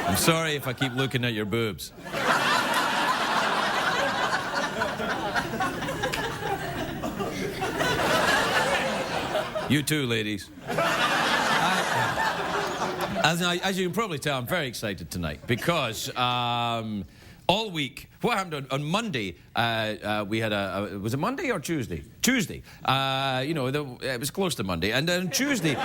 I'm sorry if I keep looking at your boobs. You too, ladies. As you can probably tell, I'm very excited tonight because all week, what happened on Monday, we had was it Monday or Tuesday? Tuesday. It was close to Monday. And then Tuesday,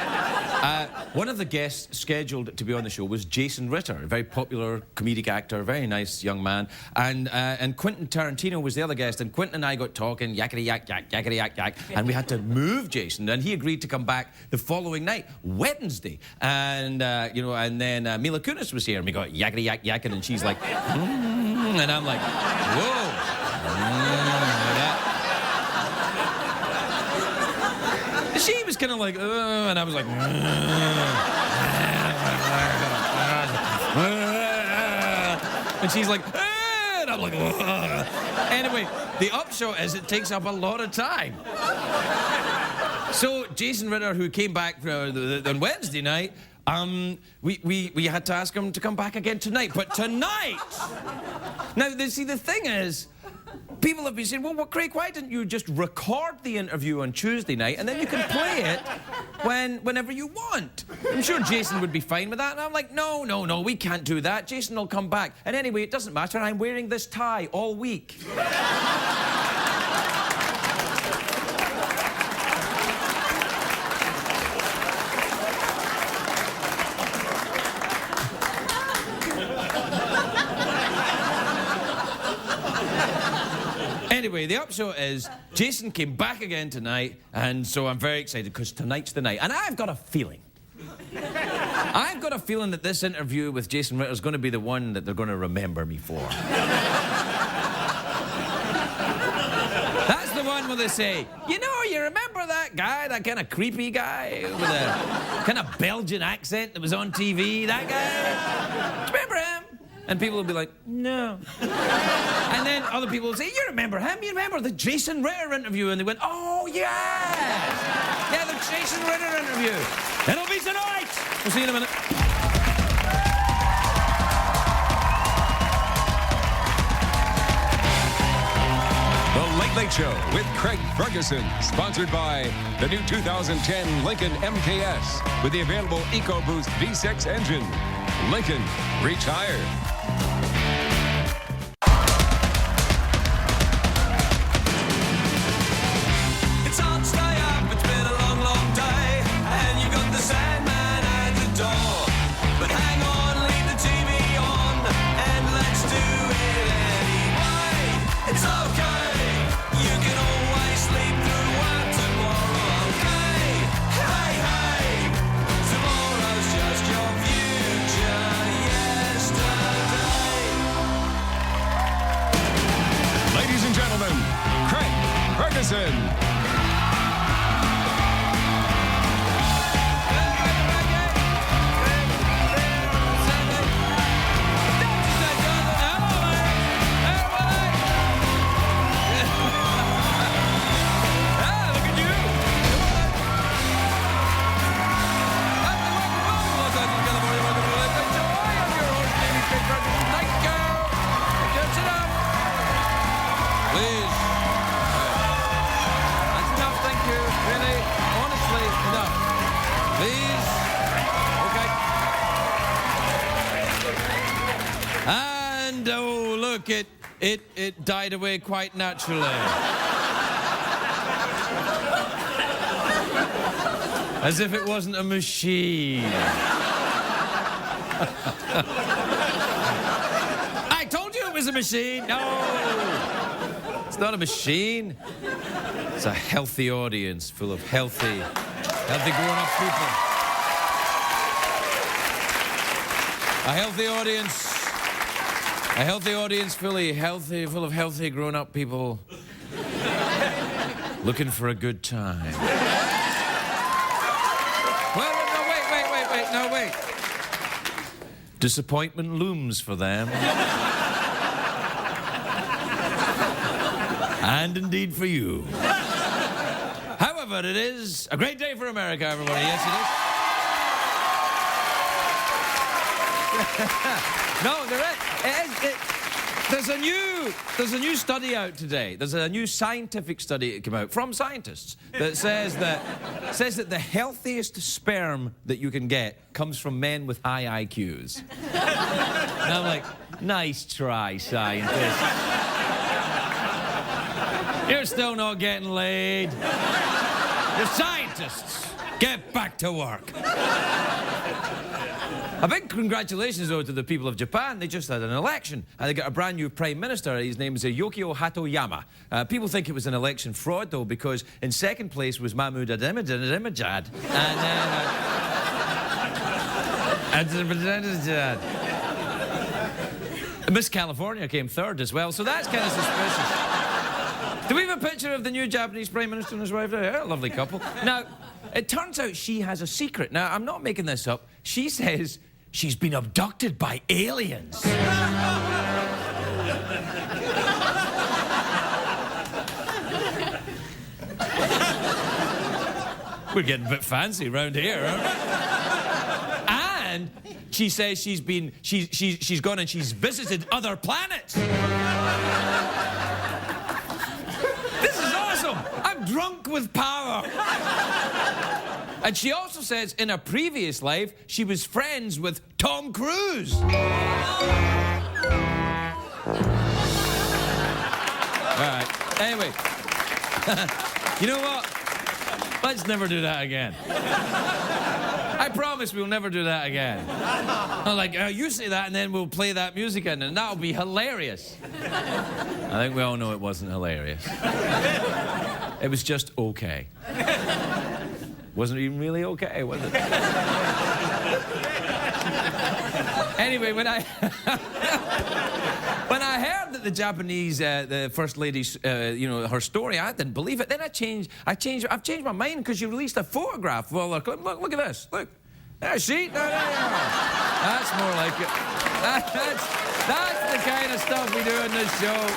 one of the guests scheduled to be on the show was Jason Ritter, a very popular comedic actor, very nice young man. And Quentin Tarantino was the other guest, and Quentin and I got talking, yakety-yak, yak, yakety-yak, yak, and we had to move Jason, and he agreed to come back the following night, Wednesday. And, and then Mila Kunis was here, and we got yakety-yak, yakking, and she's like, and I'm like, whoa. She was kind of like, and I was like, and she's like, and I'm like, anyway, the upshot is it takes up a lot of time. So Jason Ritter, who came back on Wednesday night, we had to ask him to come back again tonight. But tonight, now, see, the thing is, people have been saying, well, Craig, why didn't you just record the interview on Tuesday night and then you can play it whenever you want? I'm sure Jason would be fine with that. And I'm like, no, we can't do that. Jason will come back. And anyway, it doesn't matter. I'm wearing this tie all week. Anyway, the upshot is Jason came back again tonight, and so I'm very excited because tonight's the night. And I've got a feeling that this interview with Jason Ritter is going to be the one that they're going to remember me for. That's the one where they say, you remember that guy, that kind of creepy guy with a kind of Belgian accent that was on TV, that guy? Do you remember him? And people will be like, no. And then other people will say, you remember him? You remember the Jason Ritter interview? And they went, oh, yes! Yeah, the Jason Ritter interview. It'll be tonight! We'll see you in a minute. The Late Late Show with Craig Ferguson, sponsored by the new 2010 Lincoln MKS with the available EcoBoost V6 engine. Lincoln, reach higher. Ferguson. And, oh, look, it died away quite naturally. As if it wasn't a machine. I told you it was a machine. No, it's not a machine. It's a healthy audience full of healthy grown-up people. A healthy audience full of healthy grown-up people looking for a good time. Well, no, wait. Disappointment looms for them. And indeed for you. However, it is a great day for America, everybody. Yes, it is. No, there is. There's a new study out today. There's a new scientific study that came out from scientists that says that the healthiest sperm that you can get comes from men with high IQs. And I'm like, nice try, scientists. You're still not getting laid. You're scientists. Get back to work. A big congratulations, though, to the people of Japan. They just had an election, and they got a brand new prime minister. His name is Yukio Hatoyama. People think it was an election fraud, though, because in second place was Mahmoud Ahmadinejad. And Miss California came third as well, so that's kind of suspicious. Do we have a picture of the new Japanese Prime Minister and his wife there? Yeah, a lovely couple. Now, it turns out she has a secret. Now, I'm not making this up. She says she's been abducted by aliens. We're getting a bit fancy around here, aren't we? And she says she's gone and she's visited other planets. I'm drunk with power. And she also says in a previous life, she was friends with Tom Cruise. All right. Anyway, you know what? Let's never do that again. I promise we'll never do that again. I'm like, you say that and then we'll play that music in and that'll be hilarious. I think we all know it wasn't hilarious. It was just okay. Wasn't even really okay, was it? Anyway, when I heard that the Japanese, the First Lady's, her story, I didn't believe it. Then I've changed my mind because you released a photograph. Well, look at this. Look. There, see? There you are. That's more like it. That's the kind of stuff we do in this show.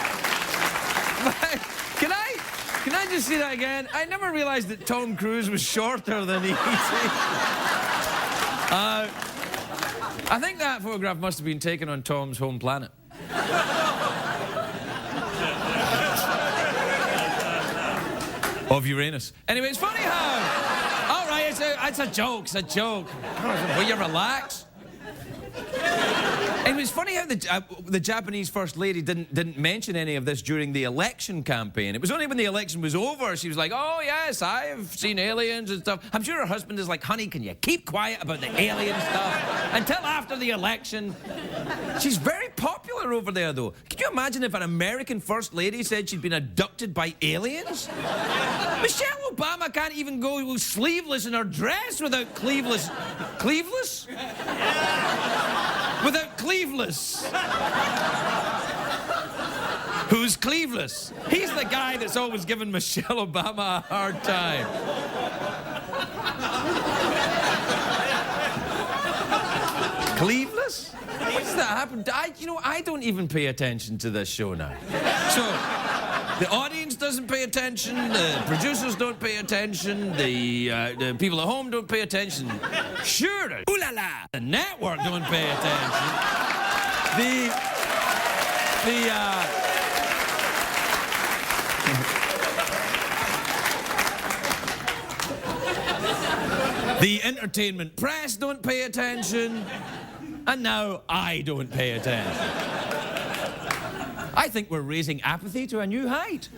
Can I just see that again? I never realized that Tom Cruise was shorter than E.T. I think that photograph must have been taken on Tom's home planet. Of Uranus. Anyway, it's funny how... All right, it's a joke, it's a joke. Will you relax? It was funny how the Japanese First Lady didn't mention any of this during the election campaign. It was only when the election was over she was like, oh, yes, I've seen aliens and stuff. I'm sure her husband is like, honey, can you keep quiet about the alien stuff until after the election? She's very popular over there, though. Can you imagine if an American First Lady said she'd been abducted by aliens? Michelle Obama can't even go sleeveless in her dress without cleaveless. Cleaveless? Without Cleaveless. Who's Cleaveless? He's the guy that's always given Michelle Obama a hard time. Cleaveless? What's that happened? I don't even pay attention to this show now. So, the audience doesn't pay attention, the producers don't pay attention, the people at home don't pay attention. Sure, ooh la la, the network don't pay attention. The entertainment press don't pay attention, and now I don't pay attention. I think we're raising apathy to a new height.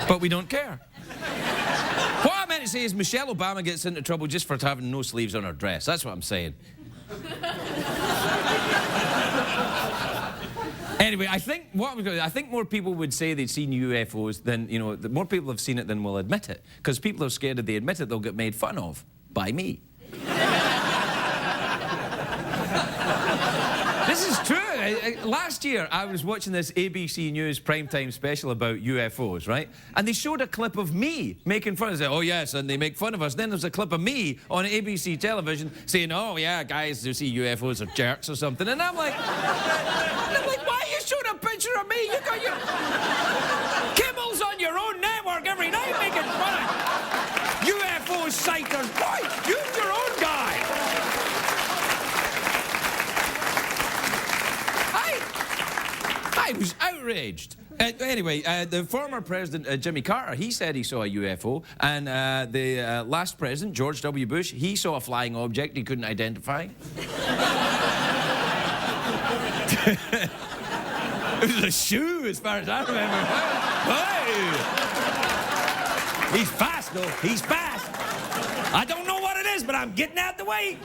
But we don't care. What I meant to say is Michelle Obama gets into trouble just for having no sleeves on her dress. That's what I'm saying. Anyway, I think more people would say they'd seen UFOs than, the more people have seen it than will admit it. Because people are scared if they admit it, they'll get made fun of by me. This is true. last year, I was watching this ABC News primetime special about UFOs, right? And they showed a clip of me making fun of it. Oh, yes, and they make fun of us. Then there's a clip of me on ABC television saying, oh, yeah, guys who see UFOs are jerks or something. And I'm like, why are you showing a picture of me? You got your... Kimmel's on your own network every night making fun of UFO sighters. Why? Use your own guy. I was outraged. Anyway, the former president, Jimmy Carter, he said he saw a UFO. And the last president, George W. Bush, he saw a flying object he couldn't identify. It was a shoe, as far as I remember. Hey! He's fast, though. He's fast. I don't know what it is, but I'm getting out the way.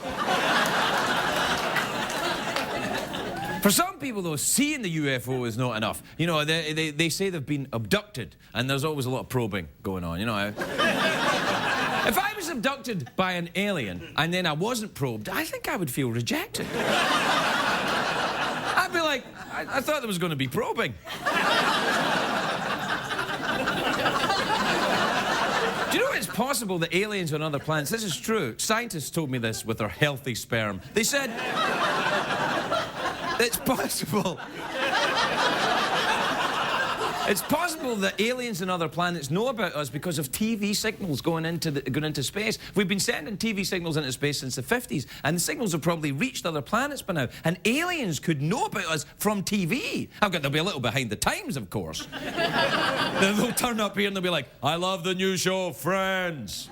For some people, though, seeing the UFO is not enough. You know, they say they've been abducted, and there's always a lot of probing going on, you know. If I was abducted by an alien, and then I wasn't probed, I think I would feel rejected. I'd be like, I thought there was going to be probing. Do you know it's possible that aliens on other planets... This is true. Scientists told me this with their healthy sperm. They said... It's possible. It's possible that aliens on other planets know about us because of TV signals going into space. We've been sending TV signals into space since the 50s, and the signals have probably reached other planets by now. And aliens could know about us from TV. They'll be a little behind the times, of course. They'll turn up here and they'll be like, I love the new show, Friends.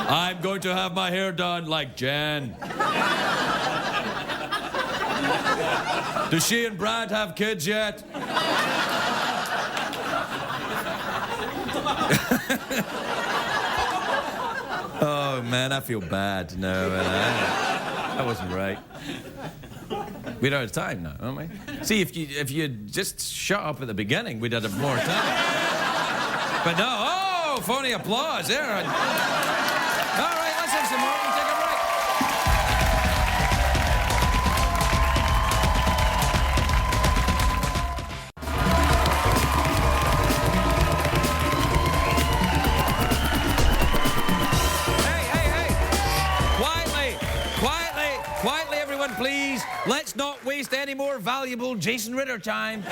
I'm going to have my hair done like Jen. Does she and Brad have kids yet? Oh, man, I feel bad. No, that wasn't right. We're out of time now, aren't we? See, if you just shut up at the beginning, we'd have more time. But no, oh, phony applause there. All right, let's have some more. We'll take a break. Quietly, everyone, please. Let's not waste any more valuable Jason Ritter time.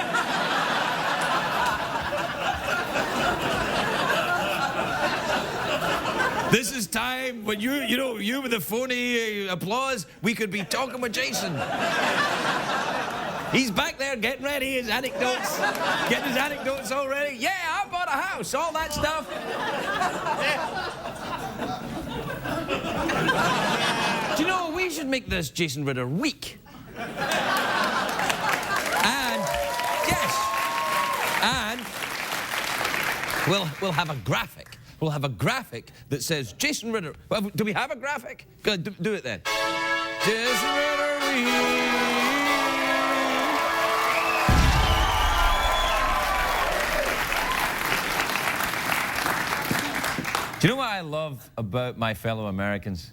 This is time when you with the phony applause, we could be talking with Jason. He's back there getting ready, his anecdotes. Getting his anecdotes all ready. Yeah, I bought a house, all that stuff. Do you know, we should make this Jason Ritter week. And, yes, and we'll have a graphic. We'll have a graphic that says Jason Ritter. Well, do we have a graphic? Go, do it then. Jason Ritter week. Do you know what I love about my fellow Americans?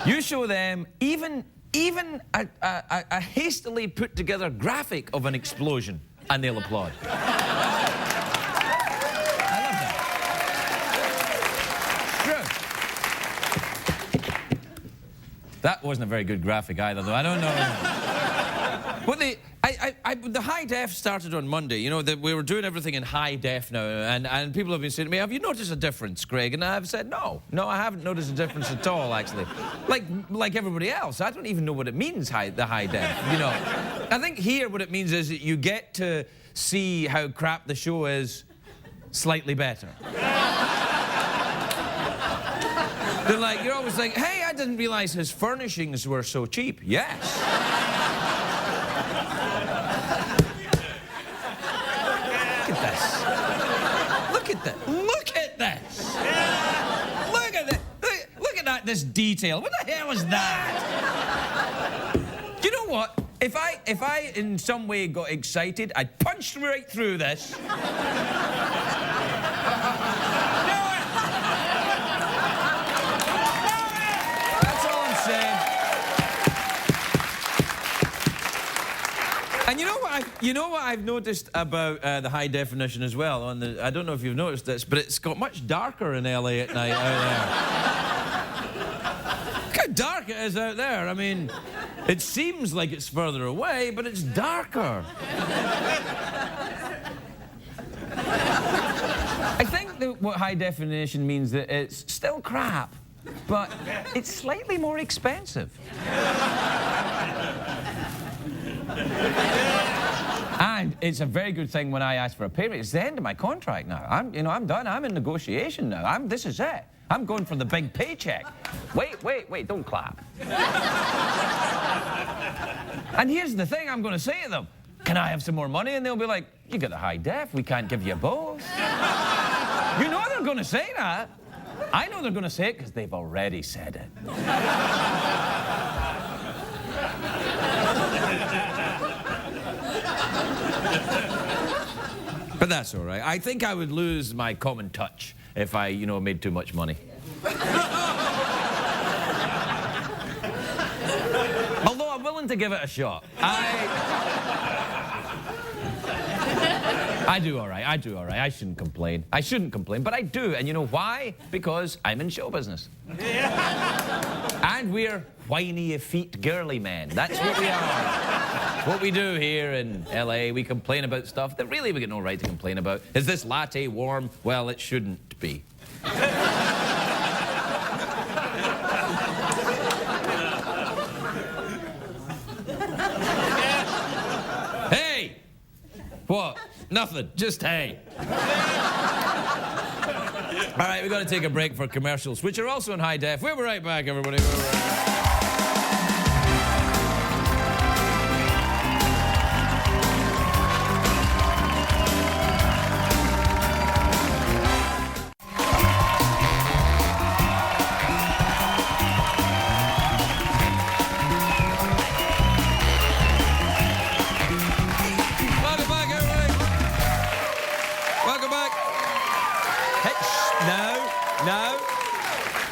You show them even a hastily put together graphic of an explosion, and they'll applaud. I love that. True. That wasn't a very good graphic either, though. I don't know. What the high def started on Monday. You know, we were doing everything in high def now, and people have been saying to me, have you noticed a difference, Craig? And I've said, no, I haven't noticed a difference at all, actually. Like everybody else, I don't even know what it means, the high def, you know. I think here what it means is that you get to see how crap the show is slightly better. They're like, you're always like, hey, I didn't realize his furnishings were so cheap. Yes. Look at this. Look at this. Look at that, this detail. What the hell is that? Do you know what? If I in some way got excited, I'd punch right through this. That's all I'm saying. And you know what I've noticed about the high definition as well. I don't know if you've noticed this, but it's got much darker in LA at night out there. Look how dark it is out there. I mean, it seems like it's further away, but it's darker. I think that what high definition means that it's still crap, but it's slightly more expensive. And it's a very good thing when I ask for a pay raise. It's the end of my contract now. I'm done. I'm in negotiation now. This is it. I'm going for the big paycheck. Wait, don't clap. And here's the thing I'm going to say to them. Can I have some more money? And they'll be like, you got the high def. We can't give you both. You know they're going to say that. I know they're going to say it because they've already said it. But that's all right. I think I would lose my common touch if I, made too much money. Although I'm willing to give it a shot. I do all right. I shouldn't complain. But I do. And you know why? Because I'm in show business. And we're whiny, effete, girly men. That's what we are. What we do here in LA, we complain about stuff that really we get no right to complain about. Is this latte warm? Well, it shouldn't be. Hey! What? Nothing. Just hey. All right, we've got to take a break for commercials, which are also in high def. We'll be right back, everybody. We'll be right back.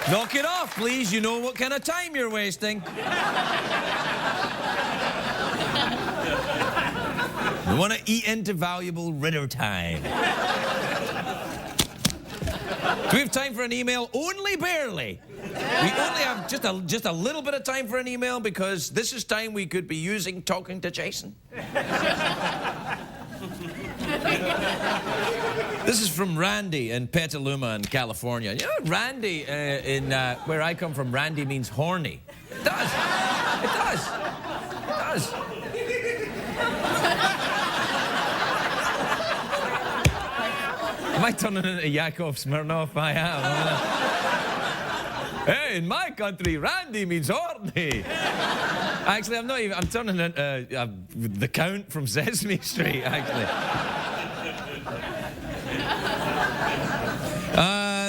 Knock it off, please. You know what kind of time you're wasting. You want to eat into valuable Ritter time. Do we have time for an email? Only barely. We only have just a little bit of time for an email because this is time we could be using talking to Jason. This is from Randy in Petaluma in California. You know, Randy, where I come from, Randy means horny. It does. It does. It does. Am I turning into Yakov Smirnoff? I am. Hey, in my country, Randy means horny. Actually, I'm not even. I'm turning into the Count from Sesame Street, actually.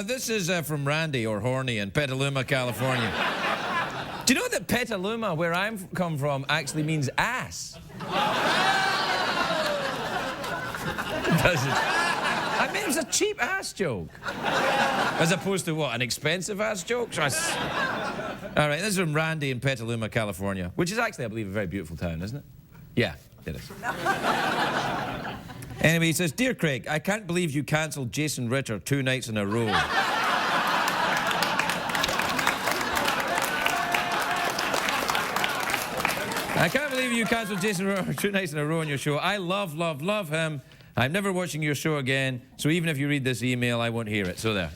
This is from Randy, or Horny, in Petaluma, California. Do you know that Petaluma, where I come from, actually means ass? Does it? I mean, it's a cheap ass joke. As opposed to what, an expensive ass joke? All right, this is from Randy in Petaluma, California, which is actually, I believe, a very beautiful town, isn't it? Yeah, it is. Anyway, he says, Dear Craig, I can't believe you cancelled Jason Ritter 2 nights in a row. I can't believe you cancelled Jason Ritter 2 nights in a row on your show. I love him. I'm never watching your show again, so even if you read this email, I won't hear it. So there.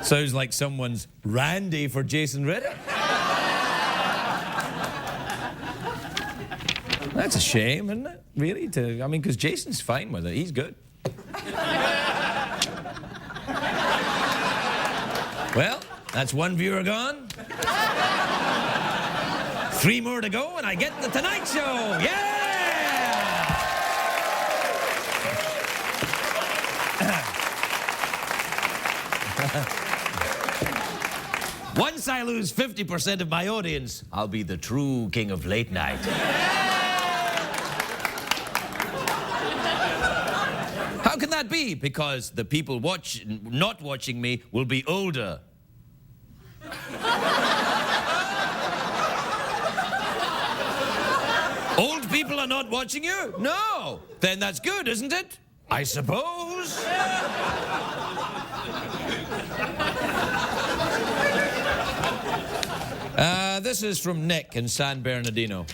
Sounds like someone's Randy for Jason Ritter. That's a shame, isn't it? Really? I mean, because Jason's fine with it. He's good. Well, that's 1 viewer gone. 3 more to go, and I get the Tonight Show. Yeah! Once I lose 50% of my audience, I'll be the true king of late night. How can that be? Because the people not watching me will be older. Old people are not watching you? No. Then that's good, isn't it? I suppose. This is from Nick in San Bernardino.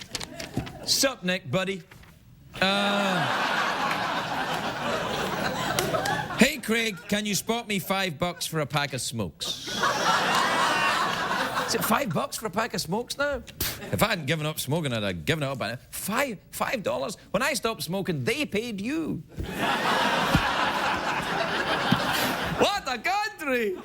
Sup, Nick, buddy? Hey, Craig, can you spot me $5 for a pack of smokes? Is it $5 for a pack of smokes now? If I hadn't given up smoking, I'd have given it up by now. $5? When I stopped smoking, they paid you. What a country!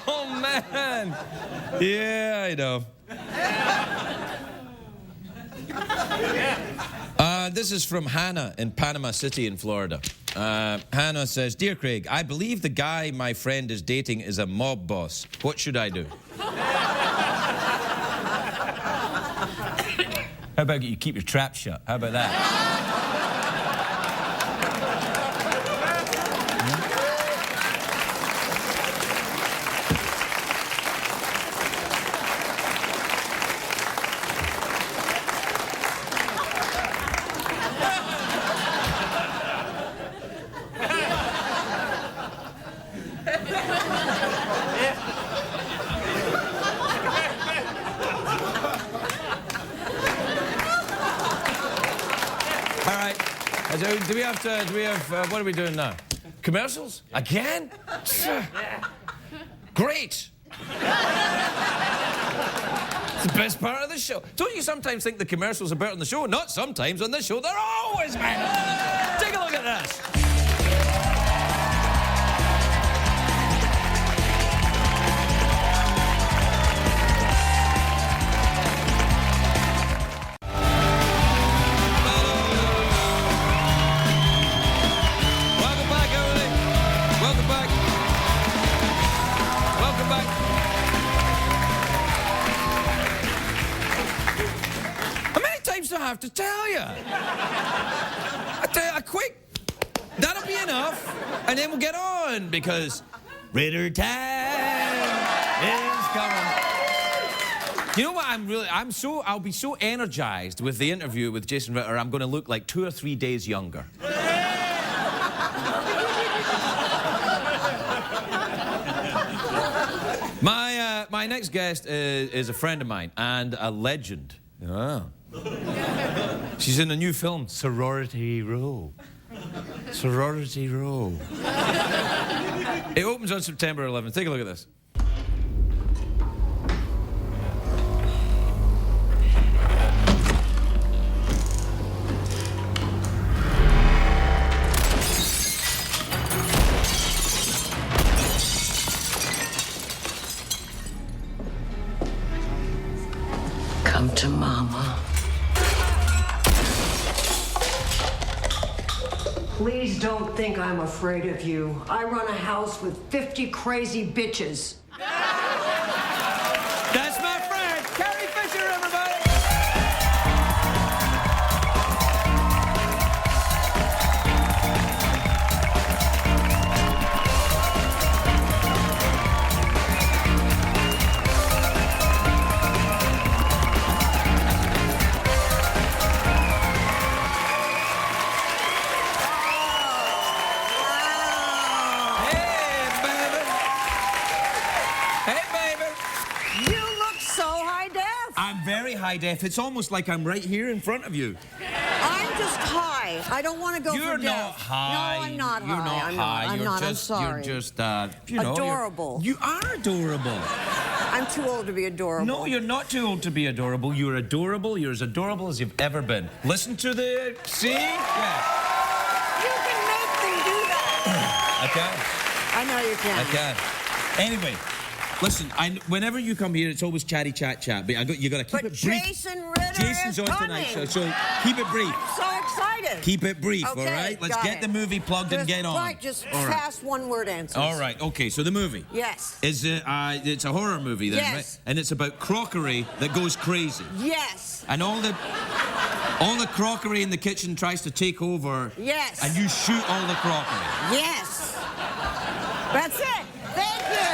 Oh, man. Yeah, I know. This is from Hannah in Panama City in Florida. Hannah says, Dear Craig, I believe the guy my friend is dating is a mob boss. What should I do? How about you keep your trap shut? How about that? Do we have, what are we doing now? Commercials? Again? Great! It's the best part of the show. Don't you sometimes think the commercials are better on the show? Not sometimes. On this show, they're always better. Take a look at this. I have to tell you. I tell you, a quick, that'll be enough, and then we'll get on, because Ritter time is coming. You know what, I'll be so energized with the interview with Jason Ritter, I'm going to look like 2 or 3 days younger. My next guest is a friend of mine and a legend. Oh. She's in a new film, Sorority Row. Sorority Row. It opens on September 11th. Take a look at this. Come to Mama. Please don't think I'm afraid of you. I run a house with 50 crazy bitches. That's my friend, Carrie Fisher, everybody! Very high def. It's almost like I'm right here in front of you. I'm just high. I don't want to go You're for death. not high. No, I'm not You're high. not high. I'm not. I'm sorry. You're just, you know. Adorable. You are adorable. I'm too old to be adorable. No, you're not too old to be adorable. You're adorable. You're as adorable as you've ever been. Listen to the... See? Yeah. You can make them do that. I can. I know you can. I can. Anyway. Listen, whenever you come here, it's always chatty, chat. But you got to keep it brief. Jason Ritter Jason's is on coming. tonight, so keep it brief. I'm so excited. Keep it brief, okay, all right? Let's get the movie plugged and get on. Right, just all fast one-word answers. All right, okay, so the movie. Yes. Is it, it's a horror movie then, yes. right? And it's about crockery that goes crazy. Yes. And all the crockery in the kitchen tries to take over. Yes. And you shoot all the crockery. Yes. That's it. Thank you.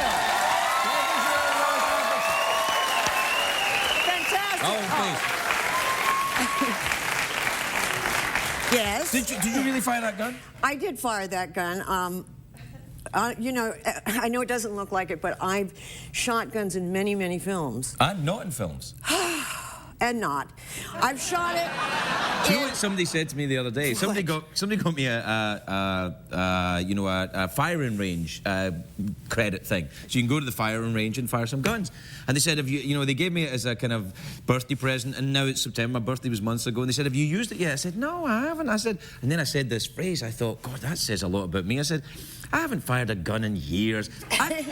Yes. Did you really fire that gun? I did fire that gun. You know, I know it doesn't look like it, but I've shot guns in many, many films. I'm not in films. And not. I've shot it. Do you know what somebody said to me the other day? Somebody got me a firing range credit thing. So you can go to the firing range and fire some guns. And they said, they gave me it as a kind of birthday present, and now it's September. My birthday was months ago, and they said, have you used it yet? I said, no, I haven't. And then I said this phrase. I thought, God, that says a lot about me. I said, I haven't fired a gun in years.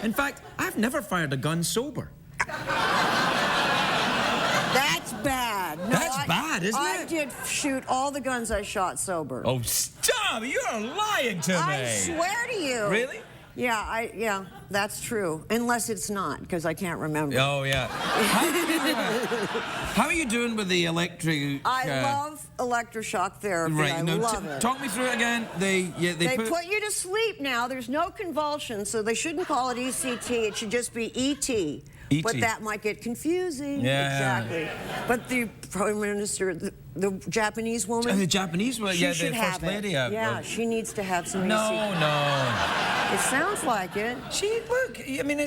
In fact, I've never fired a gun sober. That's bad. No, That's bad, isn't it? I did shoot all the guns I shot sober. Oh, stop! You're lying to me. I swear to you. Really? Yeah, that's true. Unless it's not, because I can't remember. Oh, yeah. How are you doing with the electric... I love electroshock therapy. Right, I love it. Talk me through it again. They put you to sleep now. There's no convulsions, so they shouldn't call it ECT. It should just be ET. But that might get confusing. Yeah. Exactly. But the Prime Minister, the Japanese woman... The Japanese woman, she should the have First Lady. Yeah, she needs to have some ECT. No. It sounds like it. Look, I mean,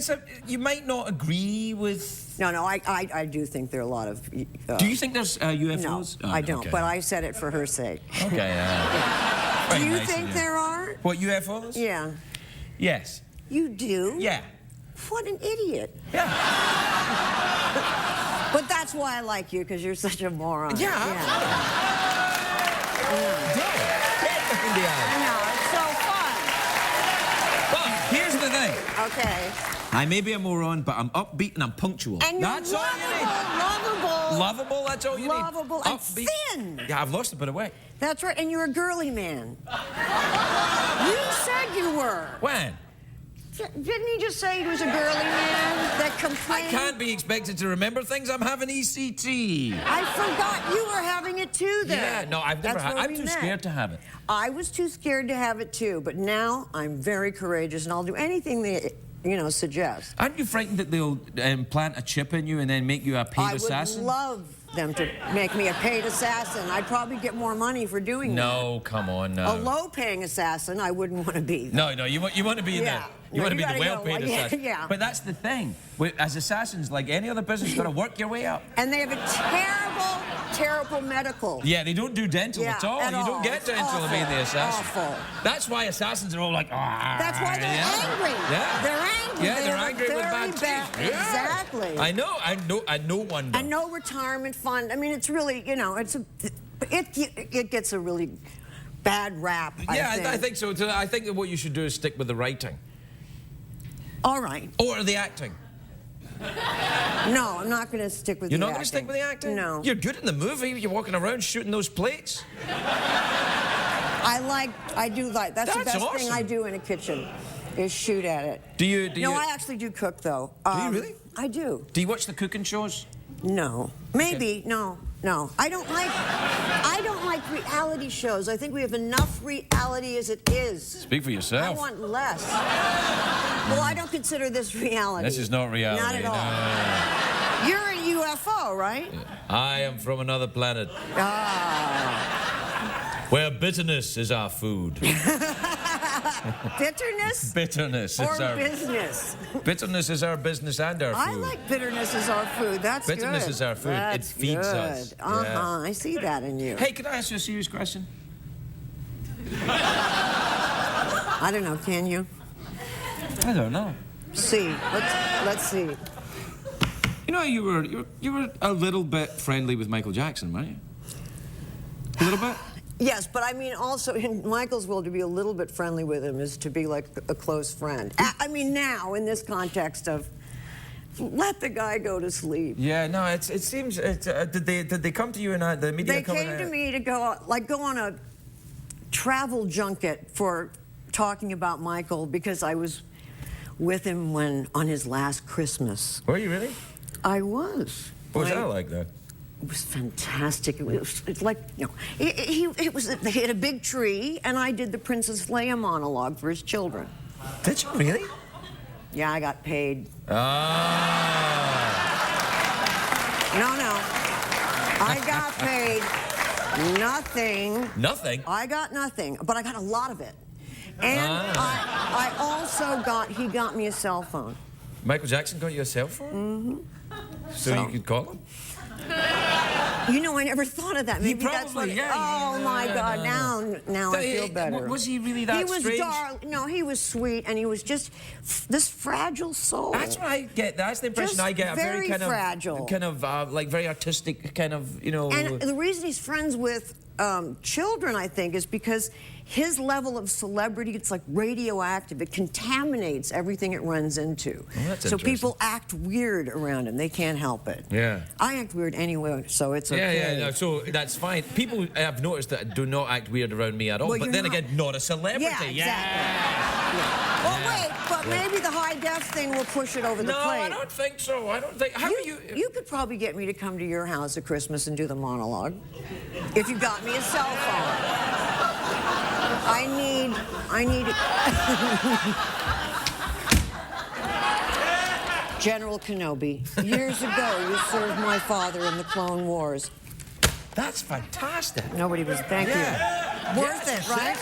you might not agree with... No, I do think there are a lot of... Do you think there's UFOs? No, I don't, okay. But I said it for her sake. Okay, yeah. Do you think there are? What, UFOs? Yeah. Yes. You do? Yeah. What an idiot. Yeah. But that's why I like you, because you're such a moron. Yeah. I know, it's so fun. Well, here's the thing. Okay. I may be a moron, but I'm upbeat and I'm punctual. And that's you're all you need. lovable. Lovable, that's all you need. Lovable and upbeat. thin. Yeah, I've lost a bit of weight. That's right, and you're a girly man. You said you were. When? Didn't he just say he was a girly man that complained? I can't be expected to remember things. I'm having ECT. I forgot you were having it too then. Yeah, no, I've never had it. I'm too scared to have it. I was too scared to have it too, but now I'm very courageous and I'll do anything they, suggest. Aren't you frightened that they'll implant a chip in you and then make you a paid assassin? I would love them to make me a paid assassin. I'd probably get more money for doing that. No, come on, no. A low-paying assassin, I wouldn't want to be. No, you want to be in that. You want to be the well-paid assassin. Yeah. But that's the thing. As assassins, like any other business, you've got to work your way up. And they have a terrible medical. Yeah, they don't do dental at all. You don't get dental to being the assassin. Awful. That's why assassins are all like, That's why they're angry. Yeah. They're angry. Yeah, they're angry with bad teeth. Yeah. Exactly. I know wonder. And no retirement fund. I mean, it's really, it gets a really bad rap, I think so. I think that what you should do is stick with the writing. All right. Or the acting. No, I'm not going to stick with the acting. You're not going to stick with the acting? No. You're good in the movie. You're walking around shooting those plates. I do like, that's the best awesome. thing I do in a kitchen, is shoot at it. Do you? No, I actually do cook, though. Do you really? I do. Do you watch the cooking shows? No. Maybe. Okay. No. I don't like reality shows. I think we have enough reality as it is. Speak for yourself. I want less. Well, I don't consider this reality. This is not reality. Not at all. No. You're a UFO, right? Yeah. I am from another planet. Where bitterness is our food. Bitterness? Bitterness. Or business? Bitterness is our business and our food. I like bitterness as our food. That's good. Bitterness is our food. That's it feeds us. Yeah. I see that in you. Hey, can I ask you a serious question? I don't know. Can you? I don't know. See. Let's see. You know, you were a little bit friendly with Michael Jackson, weren't you? A little bit? Yes, but I mean also in Michael's world, to be a little bit friendly with him is to be like a close friend. I mean now, in this context of let the guy go to sleep. Yeah, no, it seems, did they come to you and the media? They came to me to go on a travel junket for talking about Michael because I was with him on his last Christmas. Were you really? I was. What was that like, though? It was fantastic. It's like, he had a big tree, and I did the Princess Leia monologue for his children. Did you really? Yeah, I got paid. Ah. No. I got paid. Nothing. Nothing? I got nothing, but I got a lot of it. And I also he got me a cell phone. Michael Jackson got you a cell phone? So you could call him? You know, I never thought of that. Maybe probably, that's what yeah. Oh my God! Now I feel better. Was he really that strange? No, he was sweet, and he was just this fragile soul. That's what I get. That's the impression Just I get. A very kind fragile. of like very artistic, kind of, you know. And the reason he's friends with children, I think, is because his level of celebrity, it's like radioactive. It contaminates everything it runs into. Oh, that's so interesting. people act weird around him. They can't help it. Yeah. I act weird anyway, so it's okay. Yeah, no, so that's fine. People have noticed that do not act weird around me at all, Well, but you're then not- again, not a celebrity. Yeah, exactly. Yeah. Well, wait, but maybe the high def thing will push it over the No, plate. I don't think so. I don't think. How are you? You could probably get me to come to your house at Christmas and do the monologue if you got me a cell phone. I need General Kenobi. Years ago, you served my father in the Clone Wars. That's fantastic. Nobody was. Thank you. Worth it, right?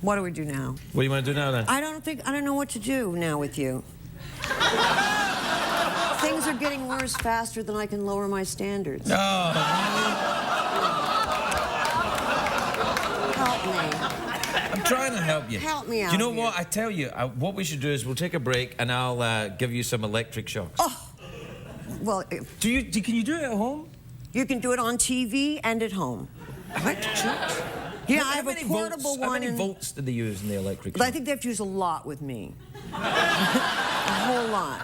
What do we do now? What do you want to do now then? I don't know what to do now with you. Things are getting worse faster than I can lower my standards. Oh. Help me. I'm trying to help you. Help me out Do you know here. what? I tell you, what we should do is we'll take a break and I'll give you some electric shocks. Oh, well, Can you do it at home? you can do it on TV and at home. Electric shocks? Yeah, I have a portable How one. many volts do they use in the electric But I shock? think they have to use a lot with me. A whole lot.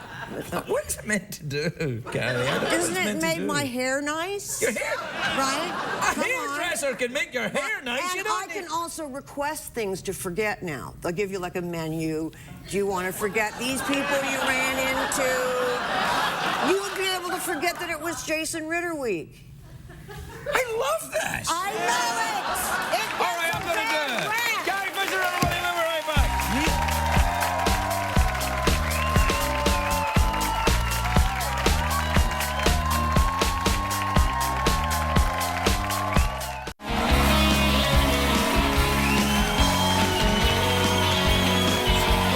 What's it meant to do, Carrie? Isn't it make my hair nice? Your hair? Right? A Come on. hairdresser can make your hair nice. And You I don't can need... also request things to forget now. They'll give you like a menu. Do you want to forget these people you ran into? You would be able to forget that it was Jason Ritter week. I love this. I love it. All right, I'm going to do it. Carrie Fisher, everybody, we'll be right back.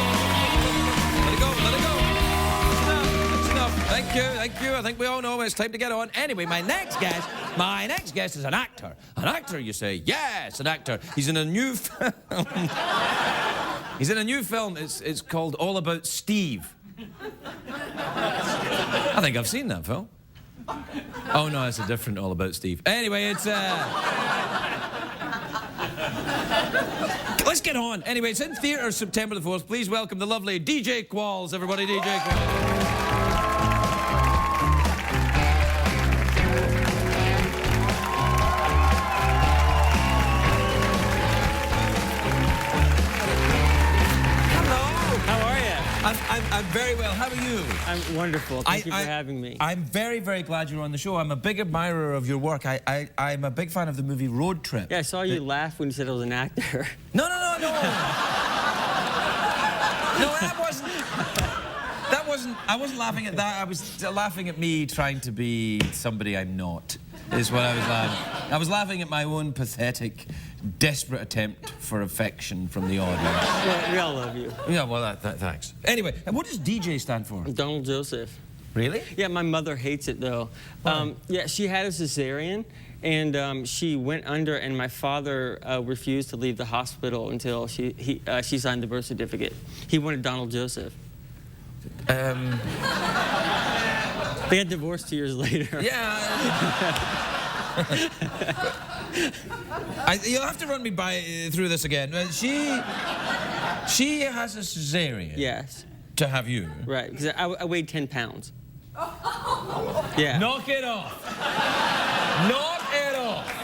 Let it go, let it go. That's enough. Thank you. I think we all know it's time to get on. Anyway, my next guest is an actor. An actor, you say? Yes, an actor. He's in a new film. He's in a new film. It's called All About Steve. I think I've seen that film. Oh, no, it's a different All About Steve. Anyway, it's... Let's get on. Anyway, it's in theaters September the 4th. Please welcome the lovely DJ Qualls, everybody. DJ Qualls. I'm very well. How are you? I'm wonderful. Thank you for having me. I'm very, very glad you're on the show. I'm a big admirer of your work. I'm a big fan of the movie Road Trip. Yeah, I saw you laugh when you said I was an actor. No. No, that wasn't. I wasn't laughing at that. I was laughing at me trying to be somebody I'm not. Is what I was laughing. I was laughing at my own pathetic, desperate attempt for affection from the audience. Well, we all love you. Yeah, well, thanks. Anyway, what does DJ stand for? Donald Joseph. Really? Yeah, my mother hates it, though. Yeah, she had a cesarean, and she went under, and my father refused to leave the hospital until she signed the birth certificate. He wanted Donald Joseph. They got divorced 2 years later. Yeah. You'll have to run me through this again. She has a cesarean. Yes. To have you. Right, because I weighed 10 pounds. Yeah. Knock it off. Knock it off.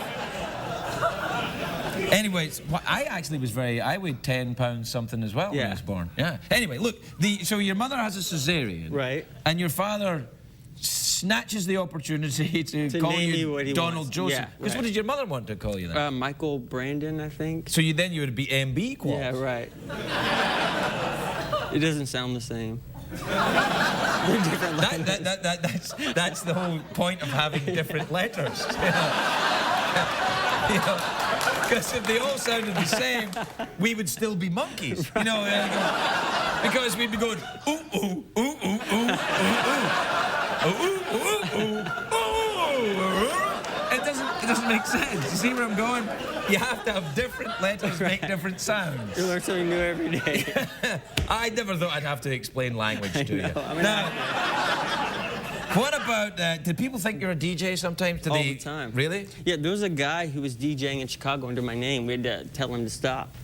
Anyways, I weighed 10 pounds something as well when I was born. Yeah. Anyway, look, so your mother has a cesarean. Right. And your father snatches the opportunity to call name you me what he Donald wants. Joseph. Yeah, Because what did your mother want to call you then? Michael Brandon, I think. So you would be MB Qualls. Yeah, right. It doesn't sound the same. They're different letters. That's the whole point of having different letters. Because if they all sounded the same, we would still be monkeys. Because we'd be going ooh ooh ooh ooh ooh ooh ooh ooh ooh ooh. It doesn't make sense. You see where I'm going? You have to have different letters make different sounds. You learn something new every day. I never thought I'd have to explain language to you. Now, what about, did people think you're a DJ sometimes? All the time. Really? Yeah, there was a guy who was DJing in Chicago under my name. We had to tell him to stop.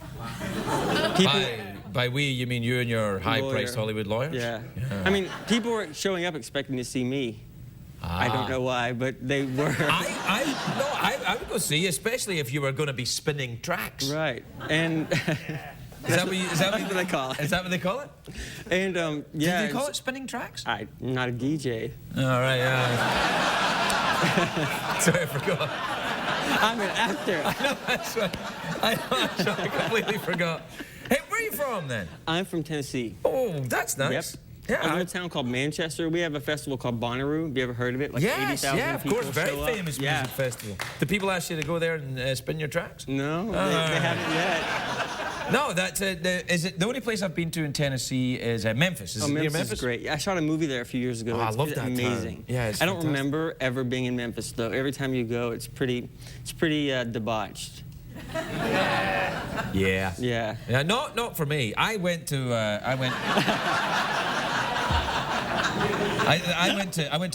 By we, you mean you and your high-priced Hollywood lawyers? Yeah. I mean, people were showing up expecting to see me. I don't know why, but they were. I would go see you, especially if you were going to be spinning tracks. Right. And Is that what they call it? Is that what they call it? And yeah. Did they call it spinning tracks? I'm not a DJ. All right, yeah. Sorry, I forgot. I'm an actor. I know, that's right. I completely forgot. Hey, where are you from then? I'm from Tennessee. Oh, that's nice. Yep. Yeah. I'm in a town called Manchester. We have a festival called Bonnaroo. Have you ever heard of it? Like 80,000 yeah, of people course. Very show up. famous music festival. Do people ask you to go there and spin your tracks? No, they haven't yet. No, that's is it the only place I've been to in Tennessee is Memphis. Is it near Memphis? Is great. I shot a movie there a few years ago. Oh, I love it's that amazing. town. Yeah, it's I don't fantastic. remember ever being in Memphis though. Every time you go, it's pretty debauched. Yeah. Yeah. Yeah. Not for me. I went to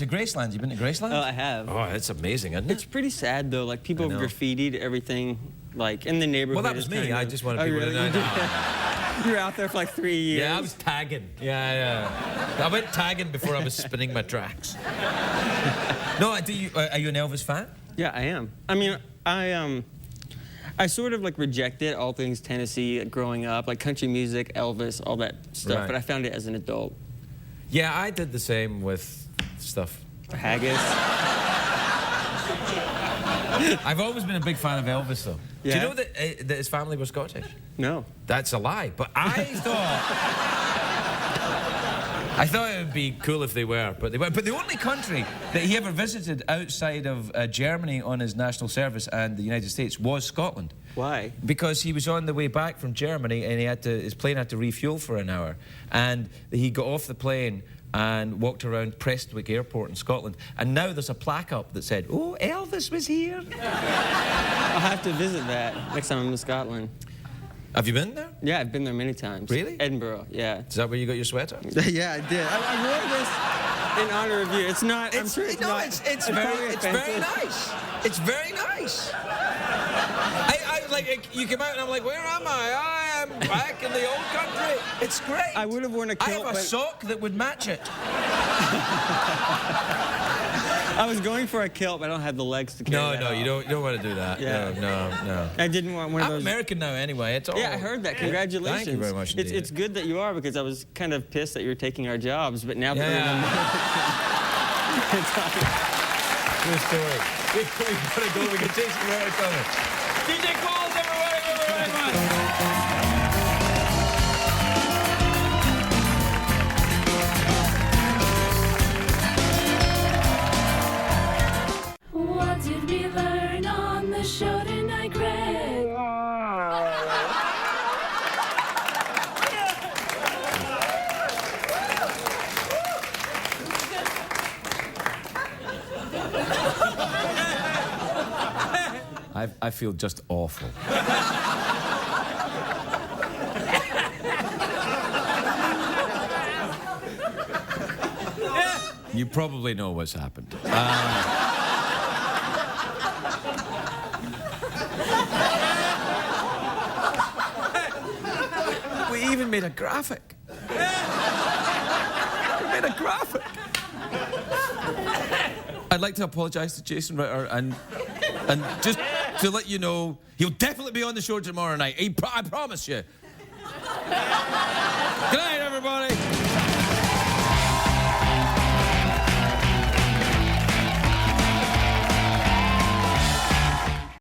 Graceland. You been to Graceland? Oh, I have. Oh, it's amazing, isn't it? It's pretty sad though. Like people have graffitied everything, like in the neighborhood. Well, that was me. I just wanted people to know. You were out there for like 3 years. Yeah, I was tagging. Yeah. I went tagging before I was spinning my tracks. No, are you an Elvis fan? Yeah, I am. I mean, I sort of like rejected all things Tennessee growing up, like country music, Elvis, all that stuff. Right. But I found it as an adult. Yeah, I did the same with stuff. Haggis. I've always been a big fan of Elvis, though. Yeah? Do you know that his family was Scottish? No. That's a lie. But I thought it would be cool if they were, but they weren't. But the only country that he ever visited outside of Germany on his national service and the United States was Scotland. Why? Because he was on the way back from Germany and his plane had to refuel for an hour. And he got off the plane and walked around Prestwick Airport in Scotland. And now there's a plaque up that said, "Oh, Elvis was here." I'll have to visit that next time I'm in Scotland. Have you been there? Yeah, I've been there many times. Really? Edinburgh, yeah. Is that where you got your sweater? Yeah, I did. I wore this in honor of you. It's not, I'm sure it's not. It's very nice. It's very nice. You come out and I'm like, where am I? I am back in the old country. It's great. I would have worn a kilt, I have a sock that would match it. I was going for a kilt, but I don't have the legs to carry that off. You don't want to do that. Yeah. No. I didn't want one of those. I'm American now anyway. It's all. Yeah, I heard that. Congratulations. Thank you very much indeed. It's good that you are, because I was kind of pissed that you were taking our jobs, but now that Good story. We've got to go. We can take some more coming. DJ Qualls, everybody, thank you very much. What did we learn on the show tonight, Greg? I feel just awful. You probably know what's happened. We even made a graphic. We made a graphic. I'd like to apologize to Jason Ritter and just to let you know, he'll definitely be on the show tomorrow night. I promise you. Good night, everybody.